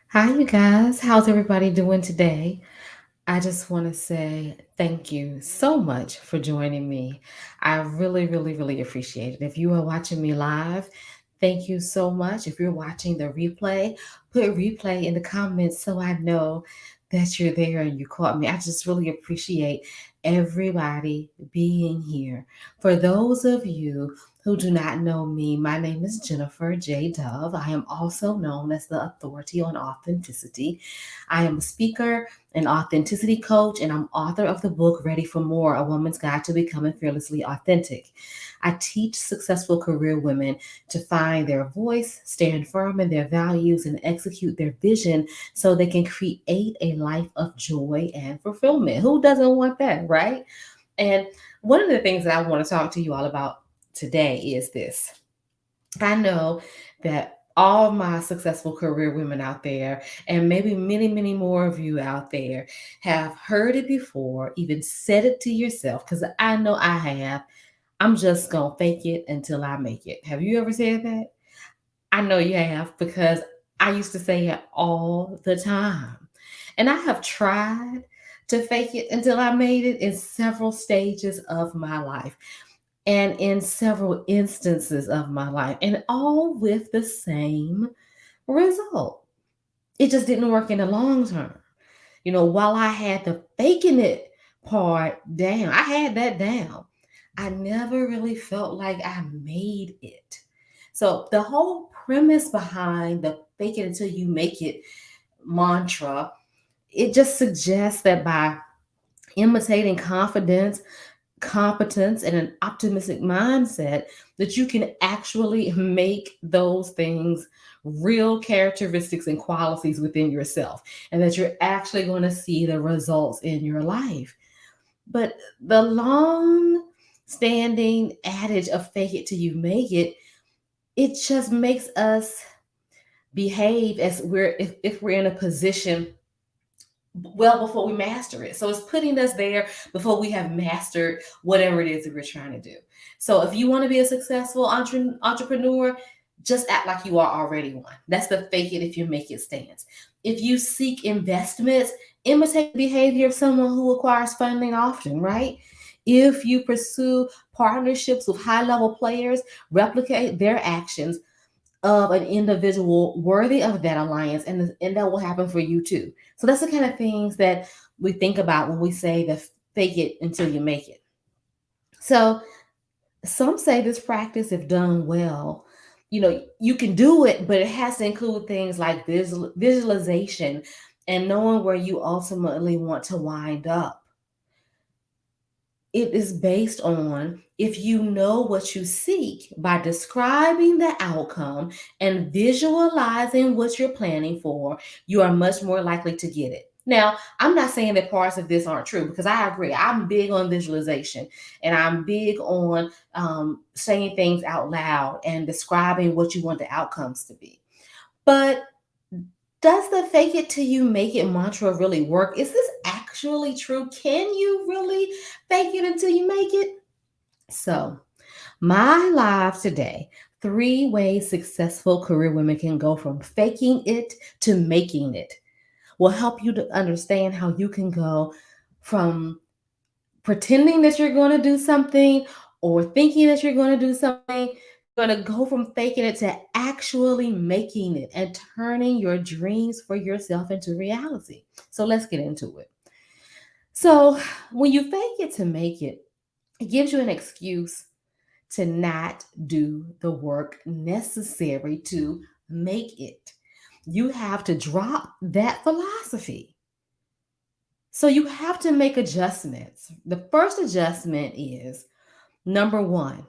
Hi, you guys. How's everybody doing today? I just want to say thank you so much for joining me. I really, really, really appreciate it. If you are watching me live, thank you so much. If you're watching the replay, put replay in the comments so I know that you're there and you caught me. I just really appreciate everybody being here. For those of you who do not know me, my name is Jennifer J. Dove. I am also known as the Authority on Authenticity. I am a speaker, an authenticity coach, and I'm author of the book Ready for More, A Woman's Guide to Becoming Fearlessly Authentic. I teach successful career women to find their voice, stand firm in their values, and execute their vision so they can create a life of joy and fulfillment. Who doesn't want that, right? And one of the things that I want to talk to you all about today is this. I know that all my successful career women out there, and maybe many, many more of you out there, have heard it before, even said it to yourself, because I know I have. I'm just going to fake it until I make it. Have you ever said that? I know you have, because I used to say it all the time. And I have tried to fake it until I made it in several stages of my life and in several instances of my life, and all with the same result. It just didn't work in the long term. While I had the faking it part down, I had that down. I never really felt like I made it. So, the whole premise behind the fake it until you make it mantra, it just suggests that by imitating confidence, competence, and an optimistic mindset, that you can actually make those things real characteristics and qualities within yourself, and that you're actually going to see the results in your life. But the long standing adage of fake it till you make it, it just makes us behave as if we're in a position well before we master it. So it's putting us there before we have mastered whatever it is that we're trying to do. So if you want to be a successful entrepreneur, just act like you are already one. That's the fake it if you make it stance. If you seek investments, imitate the behavior of someone who acquires funding often, right? If you pursue partnerships with high level players, replicate their actions of an individual worthy of that alliance, and that will happen for you too. So that's the kind of things that we think about when we say the fake it until you make it. So some say this practice, if done well, you can do it, but it has to include things like visualization and knowing where you ultimately want to wind up. It is based on if you know what you seek by describing the outcome and visualizing what you're planning for, you are much more likely to get it. Now, I'm not saying that parts of this aren't true, because I agree. I'm big on visualization, and I'm big on saying things out loud and describing what you want the outcomes to be. But does the fake it till you make it mantra really work? Is this actually true? Can you really fake it until you make it? So, my live today, 3 ways successful career women can go from faking it to making it, will help you to understand how you can go from pretending that you're going to do something or thinking that you're going to do something. You're going to go from faking it to actually making it and turning your dreams for yourself into reality. So let's get into it. So, when you fake it to make it gives you an excuse to not do the work necessary to make it. You have to drop that philosophy. So you have to make adjustments. The first adjustment is number one.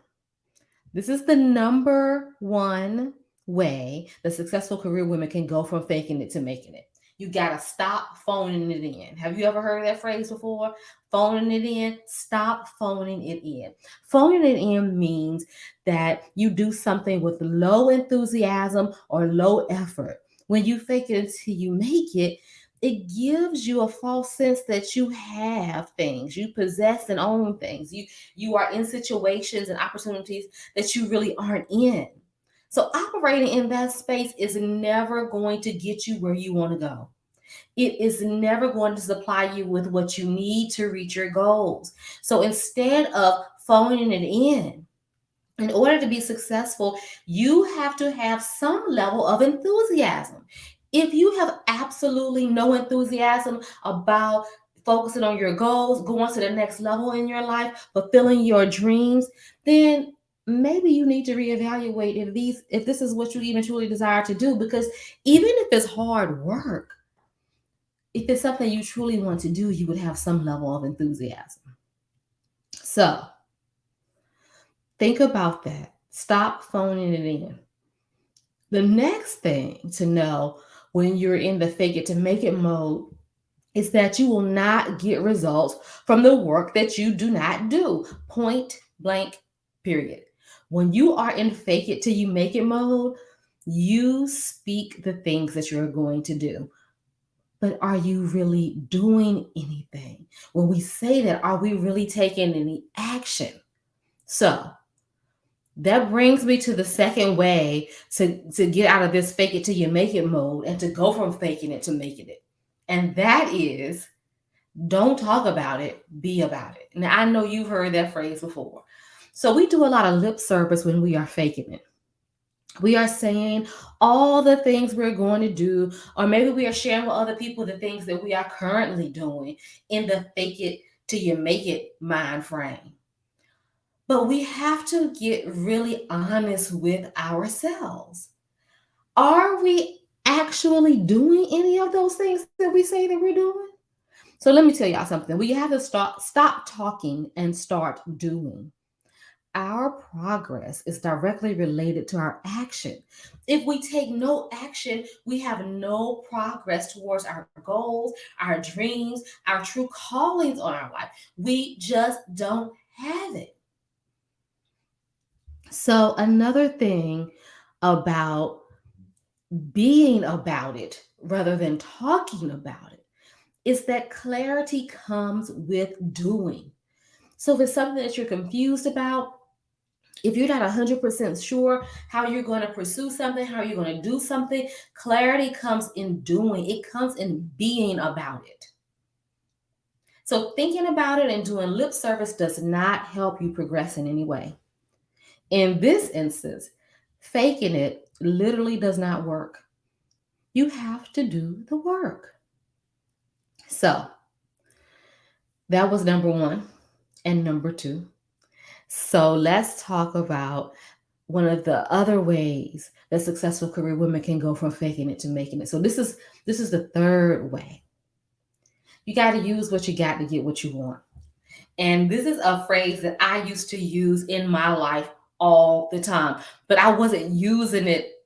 This is the number one way the successful career women can go from faking it to making it. You got to stop phoning it in. Have you ever heard that phrase before? Phoning it in. Stop phoning it in. Phoning it in means that you do something with low enthusiasm or low effort. When you fake it until you make it gives you a false sense that you have things, you possess and own things. You are in situations and opportunities that you really aren't in. So operating in that space is never going to get you where you want to go. It is never going to supply you with what you need to reach your goals. So instead of phoning it in order to be successful, you have to have some level of enthusiasm. If you have absolutely no enthusiasm about focusing on your goals, going to the next level in your life, fulfilling your dreams, then maybe you need to reevaluate if this is what you even truly desire to do, because even if it's hard work, if it's something you truly want to do, you would have some level of enthusiasm. So think about that. Stop phoning it in. The next thing to know when you're in the fake it to make it mode is that you will not get results from the work that you do not do. Point blank, period. When you are in fake it till you make it mode, you speak the things that you're going to do. But are you really doing anything? When we say that, are we really taking any action? So that brings me to the second way to get out of this fake it till you make it mode and to go from faking it to making it. And that is, don't talk about it, be about it. Now, I know you've heard that phrase before. So we do a lot of lip service when we are faking it. We are saying all the things we're going to do, or maybe we are sharing with other people the things that we are currently doing in the fake it till you make it mind frame. But we have to get really honest with ourselves. Are we actually doing any of those things that we say that we're doing? So let me tell y'all something. We have to stop talking and start doing. Our progress is directly related to our action. If we take no action, we have no progress towards our goals, our dreams, our true callings on our life. We just don't have it. So, another thing about being about it rather than talking about it is that clarity comes with doing. So, if it's something that you're confused about, if you're not 100% sure how you're going to pursue something, how you're going to do something, clarity comes in doing, it comes in being about it. So, thinking about it and doing lip service does not help you progress in any way. In this instance, faking it literally does not work. You have to do the work. So, that was number one and number two. So, let's talk about one of the other ways that successful career women can go from faking it to making it. So this is the third way. You got to use what you got to get what you want. And this is a phrase that I used to use in my life all the time, but I wasn't using it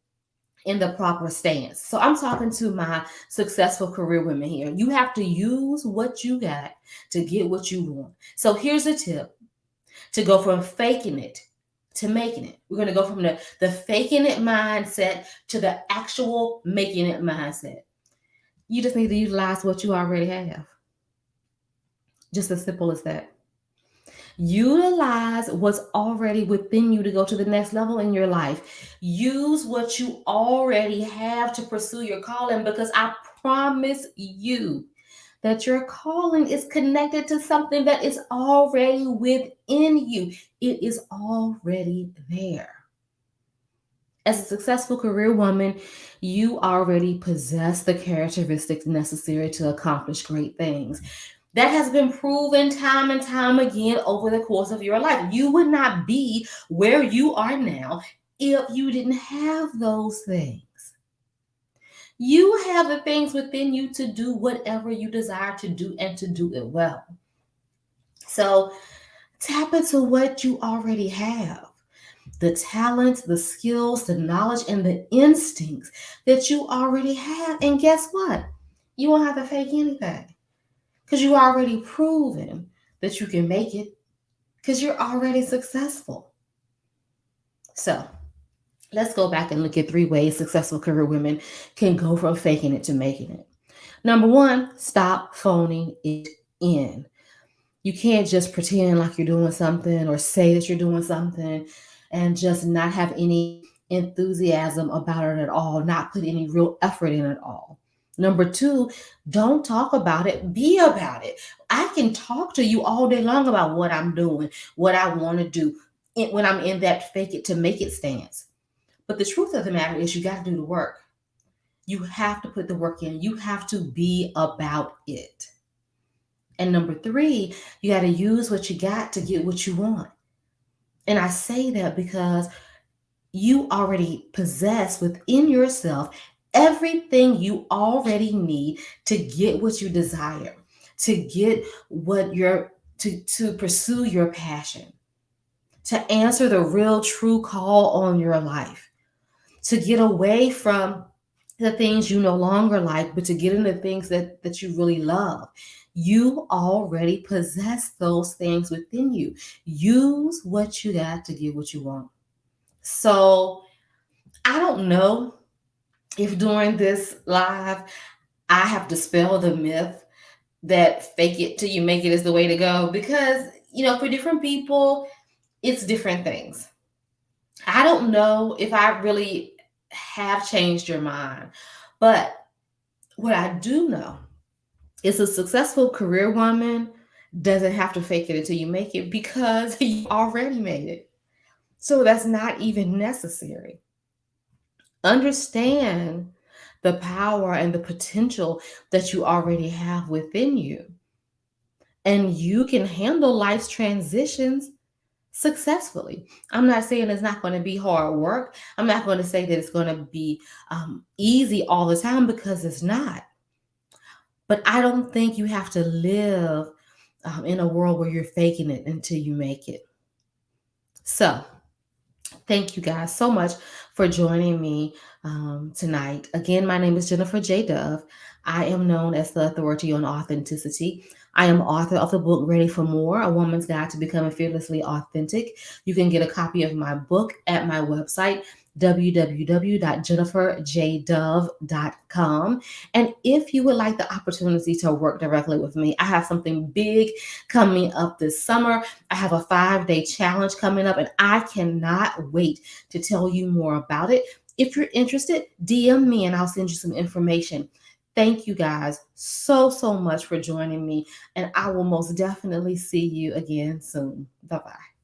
in the proper stance. So I'm talking to my successful career women here. You have to use what you got to get what you want. So here's a tip to go from faking it to making it. We're going to go from the faking it mindset to the actual making it mindset. You just need to utilize what you already have. Just as simple as that. Utilize what's already within you to go to the next level in your life. Use what you already have to pursue your calling, because I promise you that your calling is connected to something that is already within you. It is already there. As a successful career woman, you already possess the characteristics necessary to accomplish great things. That has been proven time and time again over the course of your life. You would not be where you are now if you didn't have those things. You have the things within you to do whatever you desire to do and to do it well. So tap into what you already have, the talents, the skills, the knowledge, and the instincts that you already have. And guess what? You won't have to fake anything because you already proven that you can make it because you're already successful. So let's go back and look at 3 ways successful career women can go from faking it to making it. Number one, stop phoning it in. You can't just pretend like you're doing something or say that you're doing something and just not have any enthusiasm about it at all, not put any real effort in at all. Number two, don't talk about it, be about it. I can talk to you all day long about what I'm doing, what I want to do when I'm in that fake it to make it stance. But the truth of the matter is, you got to do the work. You have to put the work in, you have to be about it. And number three, you got to use what you got to get what you want. And I say that because you already possess within yourself everything you already need to get what you desire, to get what you're to pursue your passion, to answer the real true call on your life, to get away from the things you no longer like, but to get into things that you really love. You already possess those things within you. Use what you got to get what you want. So I don't know if during this live I have dispelled the myth that fake it till you make it is the way to go, because for different people it's different things. I don't know if I really have changed your mind, but what I do know is a successful career woman doesn't have to fake it until you make it, because you already made it. So that's not even necessary. Understand the power and the potential that you already have within you. And you can handle life's transitions successfully. I'm not saying it's not going to be hard work. I'm not going to say that it's going to be easy all the time, because it's not. But I don't think you have to live in a world where you're faking it until you make it. So, thank you guys so much for joining me tonight. Again, my name is Jennifer J. Dove. I am known as the authority on authenticity. I am author of the book Ready for More, A Woman's Guide to Becoming Fearlessly Authentic. You can get a copy of my book at my website, www.jenniferjdove.com. And if you would like the opportunity to work directly with me, I have something big coming up this summer. I have a 5-day challenge coming up, and I cannot wait to tell you more about it. If you're interested, DM me and I'll send you some information. Thank you guys so much for joining me, and I will most definitely see you again soon. Bye bye.